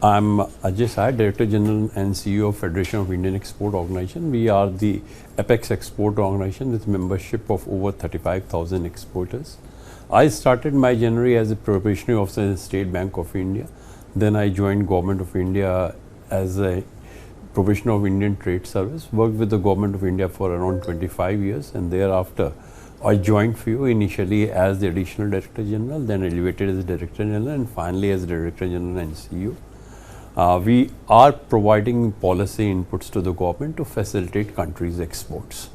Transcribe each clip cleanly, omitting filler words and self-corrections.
I'm Ajay Sahai, Director General and CEO of Federation of Indian Export Organization. We are the apex export organization with membership of over 35,000 exporters. I started my journey as a probationary officer in State Bank of India. Then I joined Government of India as a probationer of Indian Trade Service, worked with the Government of India for around 25 years, and thereafter I joined FIU initially as the Additional Director General, then elevated as Director General, and finally as Director General and CEO. We are providing policy inputs to the government to facilitate countries' exports.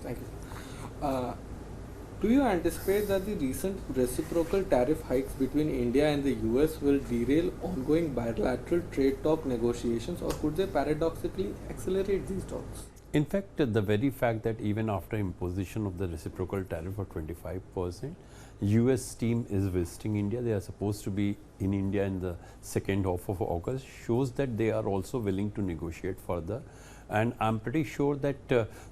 Thank you. Do you anticipate that the recent reciprocal tariff hikes between India and the US will derail ongoing bilateral trade talk negotiations, or could they paradoxically accelerate these talks? In fact, the very fact that even after imposition of the reciprocal tariff of 25%, US team is visiting India. They are supposed to be in India in the second half of August, shows that they are also willing to negotiate further. And I'm pretty sure that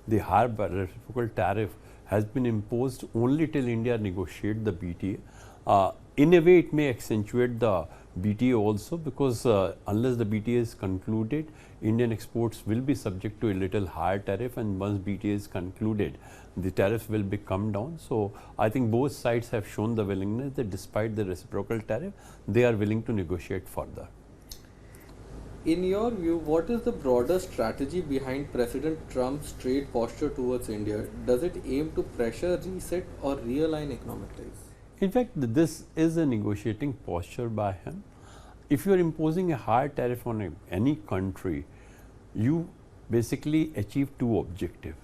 the higher reciprocal tariff has been imposed only till India negotiate the BTA. In a way, it may accentuate the BTA also, because unless the BTA is concluded, Indian exports will be subject to a little higher tariff, and once BTA is concluded, the tariffs will be come down. So I think both sides have shown the willingness that despite the reciprocal tariff, they are willing to negotiate further. In your view, what is the broader strategy behind President Trump's trade posture towards India? Does it aim to pressure, reset, or realign economic ties? In fact, this is a negotiating posture by him. If you are imposing a higher tariff on any country, you basically achieve two objectives.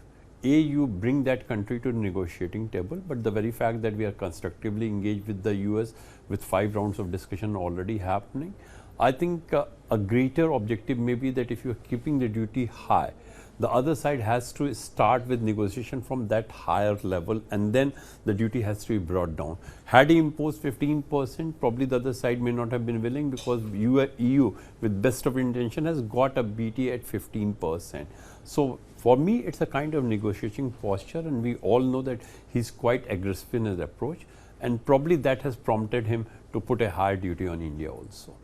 A, you bring that country to the negotiating table, but the very fact that we are constructively engaged with the US with 5 rounds of discussion already happening, I think a greater objective may be that if you are keeping the duty high, the other side has to start with negotiation from that higher level, and then the duty has to be brought down. Had he imposed 15%, probably the other side may not have been willing, because EU with best of intention has got a BTA at 15%. So for me, it's a kind of negotiating posture, and we all know that he's quite aggressive in his approach, and probably that has prompted him to put a higher duty on India also.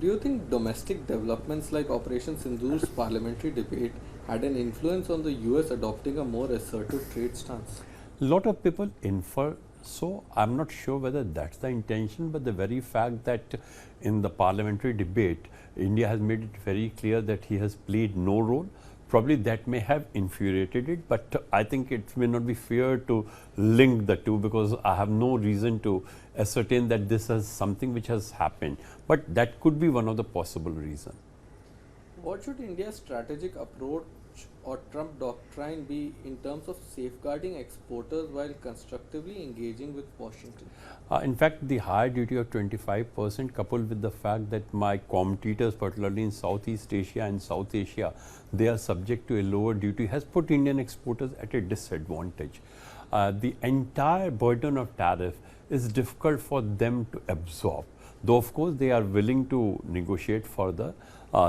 Do you think domestic developments like Operation Sindhur's parliamentary debate had an influence on the US adopting a more assertive trade stance? A lot of people infer so. I'm not sure whether that's the intention, but the very fact that in the parliamentary debate, India has made it very clear that he has played no role, probably that may have infuriated it, but I think it may not be fair to link the two, because I have no reason to ascertain that this is something which has happened, but that could be one of the possible reasons. What should India's strategic approach or Trump doctrine be in terms of safeguarding exporters while constructively engaging with Washington? In fact, the higher duty of 25%, coupled with the fact that my competitors, particularly in Southeast Asia and South Asia, they are subject to a lower duty, has put Indian exporters at a disadvantage. The entire burden of tariff is difficult for them to absorb, though of course they are willing to negotiate further.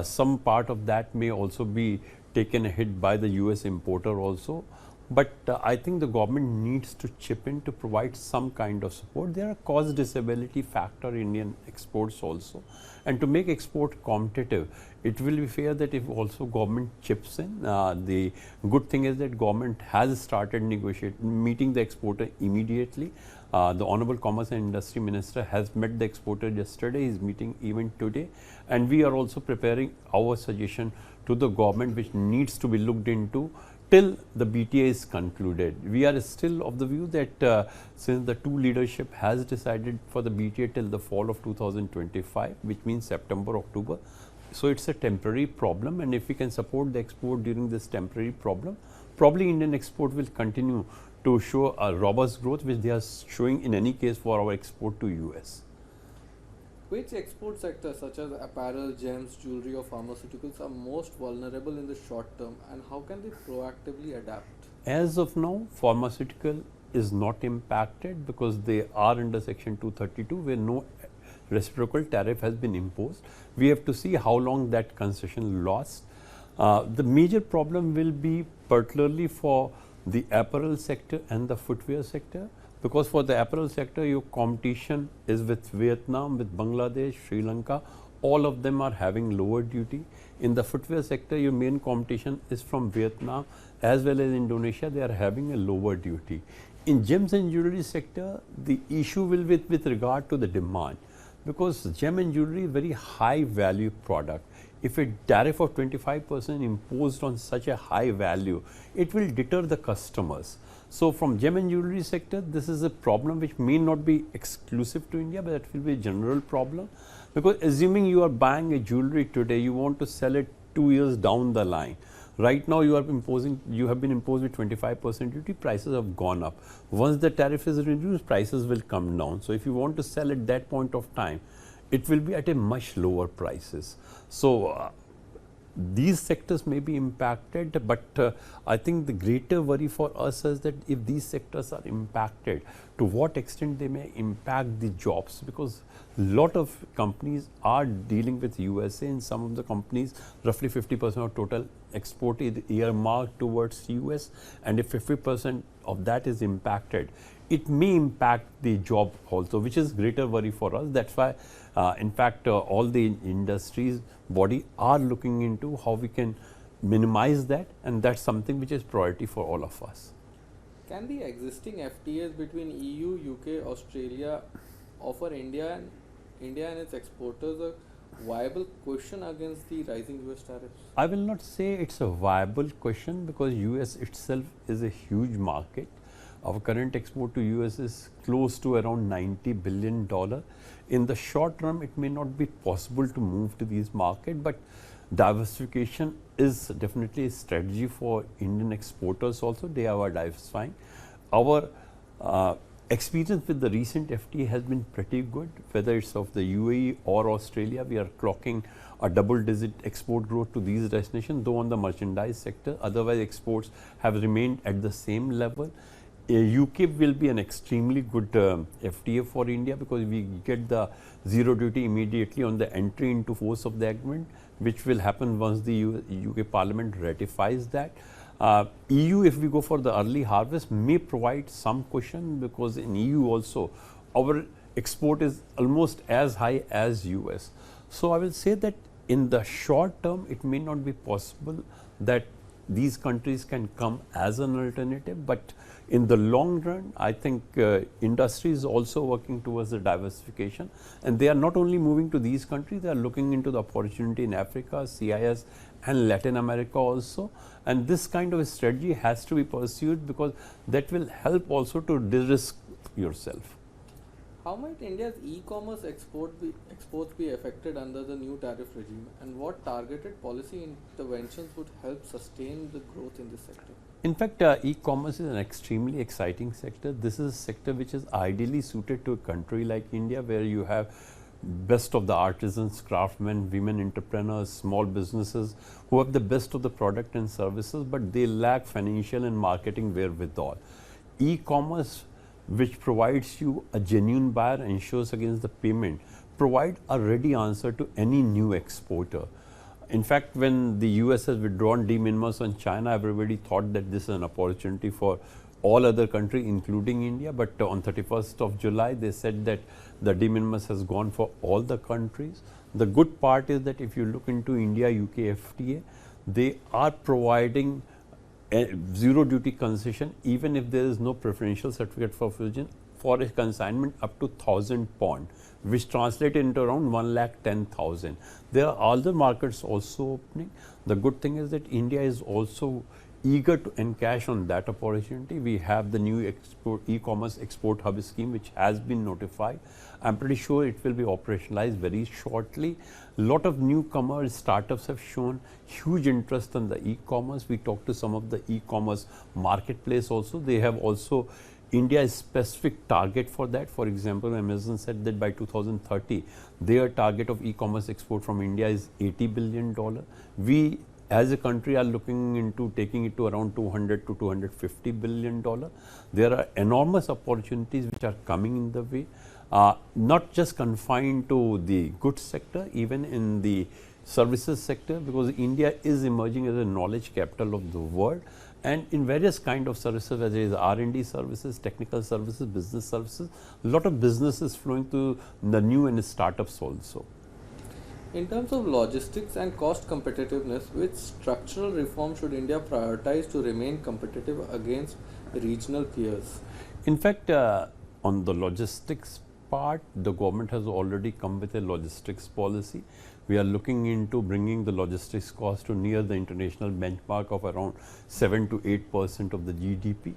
Some part of that may also be taken a hit by the US importer also, but I think the government needs to chip in to provide some kind of support. There are cost disability factor in Indian exports also, and to make export competitive, it will be fair that if also government chips in. The good thing is that government has started meeting the exporter immediately. The Honorable Commerce and Industry Minister has met the exporter yesterday. He is meeting even today, and we are also preparing our suggestion to the government, which needs to be looked into till the BTA is concluded. We are still of the view that since the two leadership has decided for the BTA till the fall of 2025, which means September, October, so it's a temporary problem, and if we can support the export during this temporary problem, probably Indian export will continue to show a robust growth, which they are showing in any case for our export to US. Which export sectors such as apparel, gems, jewelry or pharmaceuticals are most vulnerable in the short term, and how can they proactively adapt? As of now, pharmaceutical is not impacted because they are under Section 232, where no reciprocal tariff has been imposed. We have to see how long that concession lasts. The major problem will be particularly for the apparel sector and the footwear sector, because for the apparel sector your competition is with Vietnam, with Bangladesh, Sri Lanka, all of them are having lower duty. In the footwear sector, your main competition is from Vietnam as well as Indonesia. They are having a lower duty. In gems and jewelry sector, the issue will be with regard to the demand, because gem and jewelry is very high value product. If a tariff of 25% imposed on such a high value, it will deter the customers. So, from gem and jewelry sector, this is a problem which may not be exclusive to India, but it will be a general problem, because assuming you are buying a jewelry today, you want to sell it 2 years down the line. Right now you have been imposed with 25% duty, prices have gone up. Once the tariff is reduced, prices will come down. So, if you want to sell at that point of time, it will be at a much lower prices. So, these sectors may be impacted, but I think the greater worry for us is that if these sectors are impacted, to what extent they may impact the jobs, because lot of companies are dealing with USA, and some of the companies, roughly 50% of total export is earmarked towards US, and if 50% of that is impacted, it may impact the job also, which is greater worry for us. That's why in fact all the industries body are looking into how we can minimize that, and that's something which is priority for all of us. Can the existing FTAs between EU, UK, Australia offer India and its exporters a viable cushion against the rising US tariffs? I will not say it's a viable question, because US itself is a huge market. Our current export to US is close to around $90 billion. In the short term, it may not be possible to move to these markets, but diversification is definitely a strategy for Indian exporters also. They are diversifying. Our experience with the recent FTA has been pretty good, whether it's of the UAE or Australia. We are clocking a double-digit export growth to these destinations, though on the merchandise sector. Otherwise, exports have remained at the same level. UK will be an extremely good FTA for India, because we get the zero duty immediately on the entry into force of the agreement, which will happen once the UK Parliament ratifies that. EU, if we go for the early harvest, may provide some cushion, because in EU also our export is almost as high as US. So, I will say that in the short term it may not be possible that these countries can come as an alternative, but in the long run, I think industry is also working towards the diversification, and they are not only moving to these countries, they are looking into the opportunity in Africa, CIS and Latin America also, and this kind of a strategy has to be pursued, because that will help also to de-risk yourself. How might India's e-commerce exports be affected under the new tariff regime, and what targeted policy interventions would help sustain the growth in this sector? In fact, e-commerce is an extremely exciting sector. This is a sector which is ideally suited to a country like India, where you have best of the artisans, craftsmen, women entrepreneurs, small businesses who have the best of the product and services, but they lack financial and marketing wherewithal. E-commerce, which provides you a genuine buyer, ensures against the payment, provide a ready answer to any new exporter. In fact, when the US has withdrawn de minimis on China, everybody thought that this is an opportunity for all other countries, including India, but on 31st of July, they said that the de minimis has gone for all the countries. The good part is that if you look into India-UK FTA, they are providing a zero duty concession, even if there is no preferential certificate for fusion, for a consignment up to 1,000 pound, which translates into around 1,10,000. There are other markets also opening. The good thing is that India is also eager to encash on that opportunity. We have the new e-commerce export hub scheme, which has been notified. I'm pretty sure it will be operationalized very shortly. Lot of newcomers, startups have shown huge interest in the e-commerce. We talked to some of the e-commerce marketplace also. They have also India's specific target for that. For example, Amazon said that by 2030, their target of e-commerce export from India is $80 billion. We as a country are looking into taking it to around $200 to $250 billion. There are enormous opportunities which are coming in the way, not just confined to the goods sector, even in the services sector, because India is emerging as a knowledge capital of the world, and in various kind of services, whether it is R&D services, technical services, business services, a lot of businesses flowing to the new and startups also. In terms of logistics and cost competitiveness, which structural reform should India prioritize to remain competitive against regional peers? In fact, on the logistics part, the government has already come with a logistics policy. We are looking into bringing the logistics cost to near the international benchmark of around 7 to 8% of the GDP.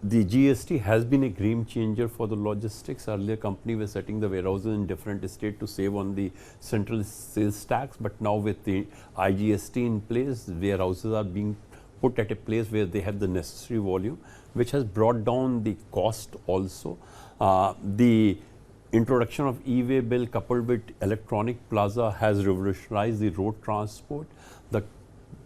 The GST has been a game changer for the logistics. Earlier, company were setting the warehouses in different states to save on the central sales tax, but now with the IGST in place, warehouses are being put at a place where they have the necessary volume, which has brought down the cost also. The introduction of e-way bill coupled with electronic plaza has revolutionized the road transport. The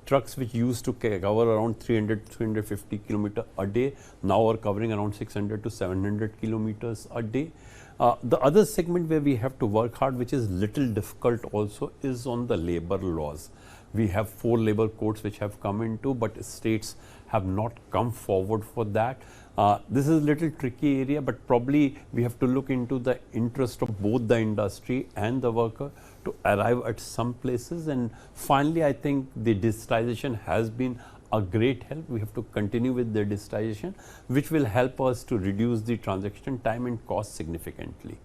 trucks which used to cover around 300-350 kilometers a day now are covering around 600 to 700 kilometers a day. The other segment where we have to work hard, which is little difficult also, is on the labor laws. We have 4 labor codes which have come into, but states have not come forward for that. This is a little tricky area, but probably we have to look into the interest of both the industry and the worker to arrive at some places. And finally, I think the digitization has been a great help. We have to continue with the digitization, which will help us to reduce the transaction time and cost significantly.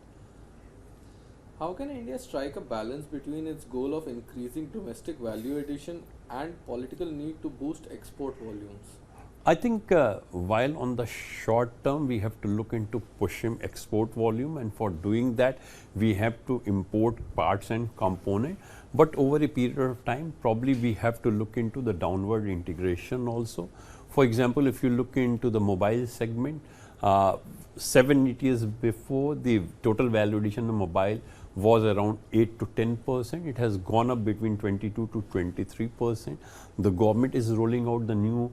How can India strike a balance between its goal of increasing domestic value addition and political need to boost export volumes? I think while on the short term we have to look into pushing export volume, and for doing that we have to import parts and component, but over a period of time probably we have to look into the downward integration also. For example, if you look into the mobile segment, 7-8 years before, the total value addition of mobile was around 8 to 10%. It has gone up between 22 to 23%. The government is rolling out the new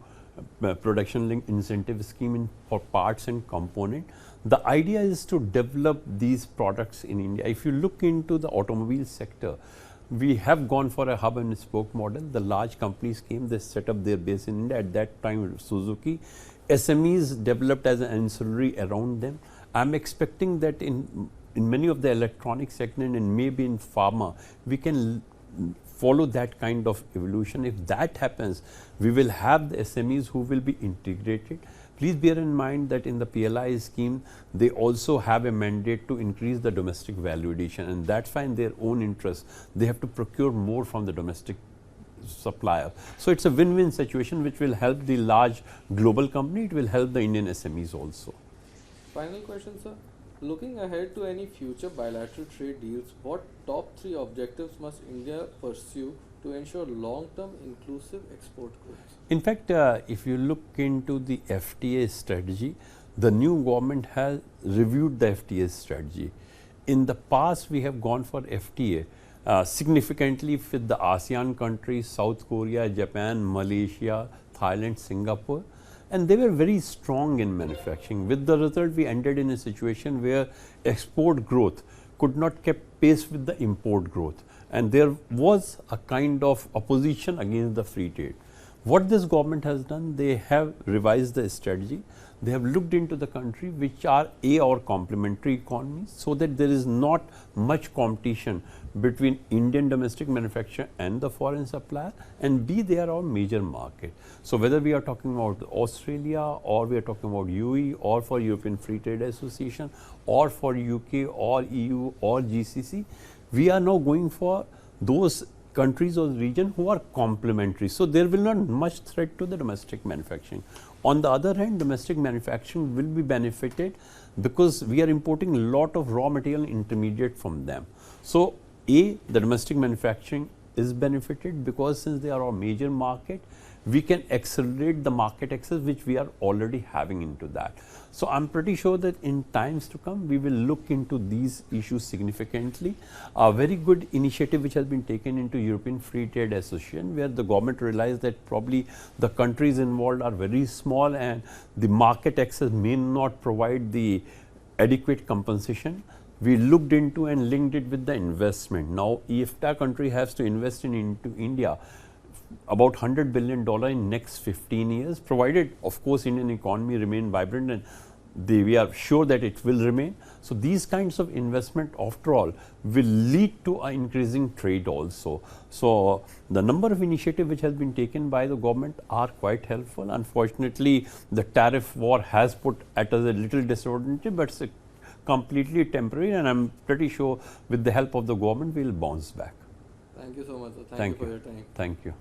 production linked incentive scheme for parts and component. The idea is to develop these products in India. If you look into the automobile sector, we have gone for a hub and spoke model. The large companies came, they set up their base in India. At that time, Suzuki. SMEs developed as an ancillary around them. I am expecting that in many of the electronic segment and maybe in pharma, we can follow that kind of evolution. If that happens, we will have the SMEs who will be integrated. Please bear in mind that in the PLI scheme, they also have a mandate to increase the domestic value addition, and that's why in their own interest, they have to procure more from the domestic supplier. So it's a win-win situation which will help the large global company, it will help the Indian SMEs also. Final question, sir. Looking ahead to any future bilateral trade deals, what top 3 objectives must India pursue to ensure long-term inclusive export growth? In fact, if you look into the FTA strategy, the new government has reviewed the FTA strategy. In the past, we have gone for FTA significantly with the ASEAN countries, South Korea, Japan, Malaysia, Thailand, Singapore, and they were very strong in manufacturing. With the result, we ended in a situation where export growth could not keep pace with the import growth, and there was a kind of opposition against the free trade. What this government has done, they have revised the strategy. They have looked into the country which are A or complementary economies, so that there is not much competition between Indian domestic manufacturer and the foreign supplier, and B, they are our major market. So whether we are talking about Australia, or we are talking about UAE, or for European Free Trade Association, or for UK or EU or GCC, we are now going for those countries or region who are complementary. So there will not much threat to the domestic manufacturing. On the other hand, domestic manufacturing will be benefited because we are importing a lot of raw material intermediate from them. So A, the domestic manufacturing is benefited because since they are our major market, we can accelerate the market access which we are already having into that. So I'm pretty sure that in times to come, we will look into these issues significantly. A very good initiative which has been taken into European Free Trade Association, where the government realized that probably the countries involved are very small and the market access may not provide the adequate compensation. We looked into and linked it with the investment. Now, EFTA country has to invest into India about $100 billion in next 15 years, provided of course Indian economy remain vibrant and we are sure that it will remain. So these kinds of investment after all will lead to an increasing trade also. So the number of initiatives which has been taken by the government are quite helpful. Unfortunately, the tariff war has put at us a little disadvantage, but it's completely temporary, and I'm pretty sure with the help of the government we will bounce back. Thank you so much, sir. Thank you for you. your time. Thank you.